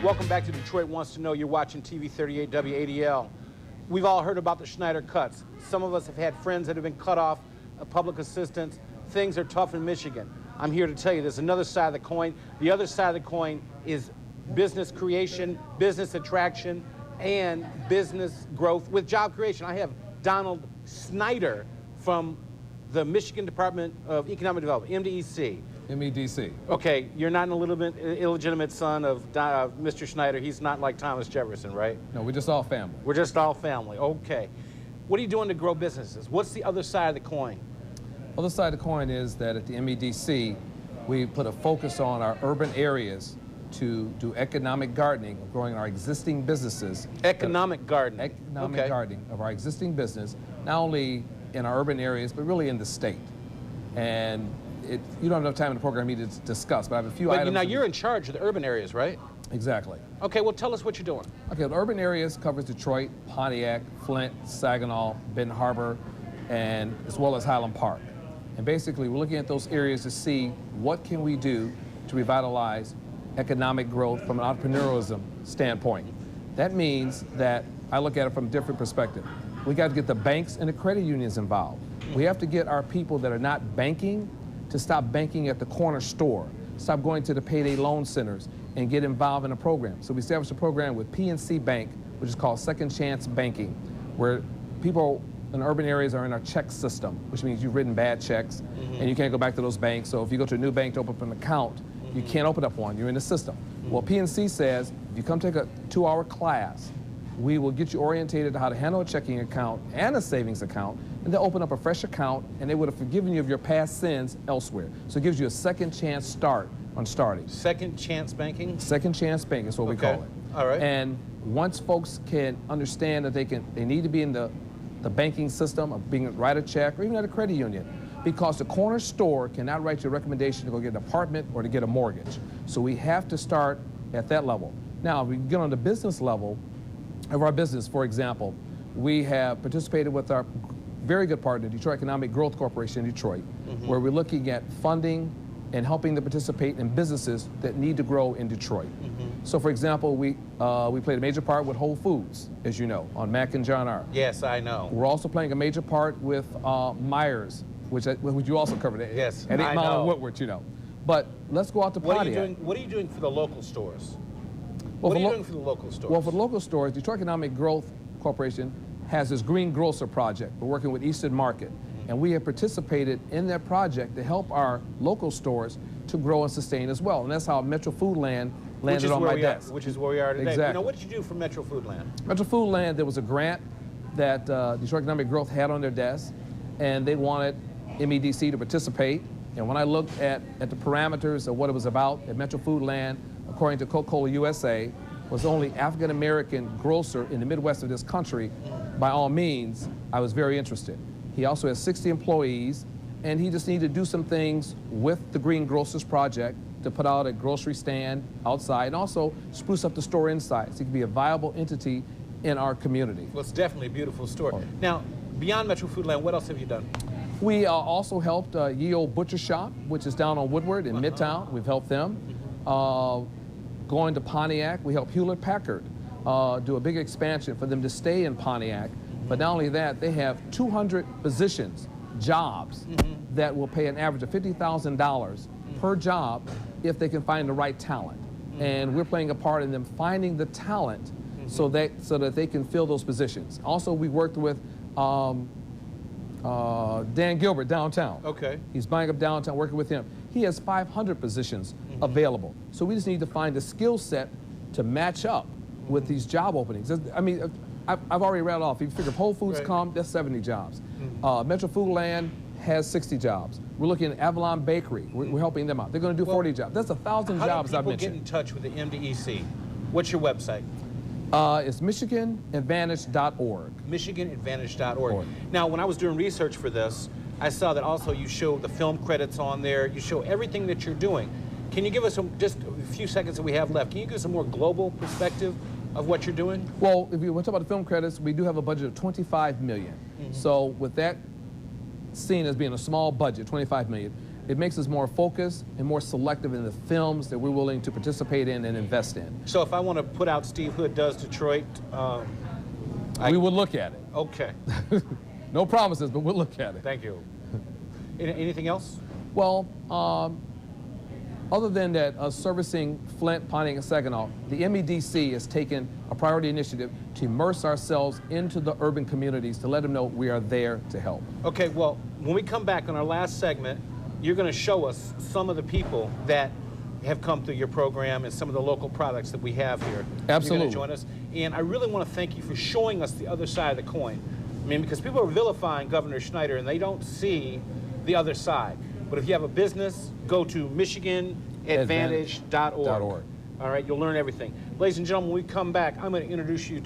Welcome back to Detroit Wants to Know. You're watching TV 38 WADL. We've all heard about the Schneider cuts. Some of us have had friends that have been cut off of public assistance. Things are tough in Michigan. I'm here to tell you there's another side of the coin. The other side of the coin is business creation, business attraction, and business growth with job creation. I have Donald Snyder from the Michigan Department of Economic Development, MEDC. MEDC. Okay, you're not an illegitimate son of Mr. Schneider. He's not like Thomas Jefferson, right? No, we're just all family. We're just all family. Okay. What are you doing to grow businesses? What's the other side of the coin? Other side of the coin is that at the MEDC, we put a focus on our urban areas to do economic gardening of growing our existing businesses. Economic gardening. Economic gardening of our existing business, not only in our urban areas, but really in the state. And you don't have enough time in the program to discuss, but I have a few items. Now you're in charge of the urban areas, right? Exactly. Okay, well tell us what you're doing. Okay, the urban areas covers Detroit, Pontiac, Flint, Saginaw, Benton Harbor, and as well as Highland Park. And basically we're looking at those areas to see what can we do to revitalize economic growth from an entrepreneurialism standpoint. That means that I look at it from a different perspective. We got to get the banks and the credit unions involved. We have to get our people that are not banking to stop banking at the corner store, stop going to the payday loan centers, and get involved in a program. So we established a program with PNC Bank, which is called Second Chance Banking, where people in urban areas are in our check system, which means you've written bad checks and you can't go back to those banks. So if you go to a new bank to open up an account, you can't open up one, you're in the system. Well, PNC says, if you come take a 2-hour class, we will get you orientated to how to handle a checking account and a savings account, and they'll open up a fresh account, and they would have forgiven you of your past sins elsewhere. So it gives you a second chance start on starting. Second chance banking? Second chance banking is what we call it. All right. And once folks can understand that they need to be in the banking system, of being write a check, or even at a credit union, because the corner store cannot write you a recommendation to go get an apartment or to get a mortgage. So we have to start at that level. Now, if we get on the business level of our business, for example, we have participated with our very good partner, Detroit Economic Growth Corporation in Detroit, where we're looking at funding and helping them participate in businesses that need to grow in Detroit. So, for example, we played a major part with Whole Foods, as you know, on Mack and John R. Yes, I know. We're also playing a major part with Myers, which you also covered at, yes, at 8 Mile and Woodward, you know. But let's go out to Pontiac. What are you doing for the local stores? What are you doing for the local stores? Well, for the local stores, Detroit Economic Growth Corporation has this Green Grocer project. We're working with Eastern Market, and we have participated in that project to help our local stores to grow and sustain as well. And that's how Metro Foodland landed on my desk. Which is where we are today. Exactly. You know, what did you do for Metro Foodland? Metro Foodland, there was a grant that Detroit Economic Growth had on their desk, and they wanted MEDC to participate. And when I looked at the parameters of what it was about at Metro Foodland, according to Coca-Cola USA, was the only African-American grocer in the Midwest of this country. By all means, I was very interested. He also has 60 employees, and he just needed to do some things with the Green Grocers Project to put out a grocery stand outside and also spruce up the store inside so it can be a viable entity in our community. Well, it's definitely a beautiful store. Now, beyond Metro Foodland, what else have you done? We also helped Ye Olde Butcher Shop, which is down on Woodward in Midtown. We've helped them. Going to Pontiac, we helped Hewlett Packard do a big expansion for them to stay in Pontiac. But not only that, they have 200 positions, jobs, that will pay an average of $50,000 per job if they can find the right talent. And we're playing a part in them finding the talent so that they can fill those positions. Also, we worked with Dan Gilbert downtown. Okay. He's buying up downtown, working with him. He has 500 positions available. So we just need to find the skill set to match up with these job openings. I mean, I've already read it off. If you figure if Whole Foods come, that's 70 jobs. Metro Foodland has 60 jobs. We're looking at Avalon Bakery. We're helping them out. They're going to do 40 jobs. That's 1,000 jobs I've mentioned. How do people get in touch with the MEDC? What's your website? It's MichiganAdvantage.org. MichiganAdvantage.org. Now, when I was doing research for this, I saw that also you show the film credits on there. You show everything that you're doing. Can you give us just a few seconds that we have left? Can you give us a more global perspective of what you're doing? Well, if you want to talk about the film credits, we do have a budget of $25 million. So with that seen as being a small budget, $25 million, it makes us more focused and more selective in the films that we're willing to participate in and invest in. So if I want to put out Steve Hood Does Detroit, We would look at it. okay. No promises, but we'll look at it. Thank you. Anything else? Well, other than that, servicing Flint, Pontiac, and Saginaw, the MEDC has taken a priority initiative to immerse ourselves into the urban communities to let them know we are there to help. Okay, well, when we come back on our last segment, you're going to show us some of the people that have come through your program and some of the local products that we have here. Absolutely. You're going to join us. And I really want to thank you for showing us the other side of the coin. I mean, because people are vilifying Governor Schneider and they don't see the other side. But if you have a business, go to MichiganAdvantage.org. .org. All right, you'll learn everything. Ladies and gentlemen, when we come back, I'm going to introduce you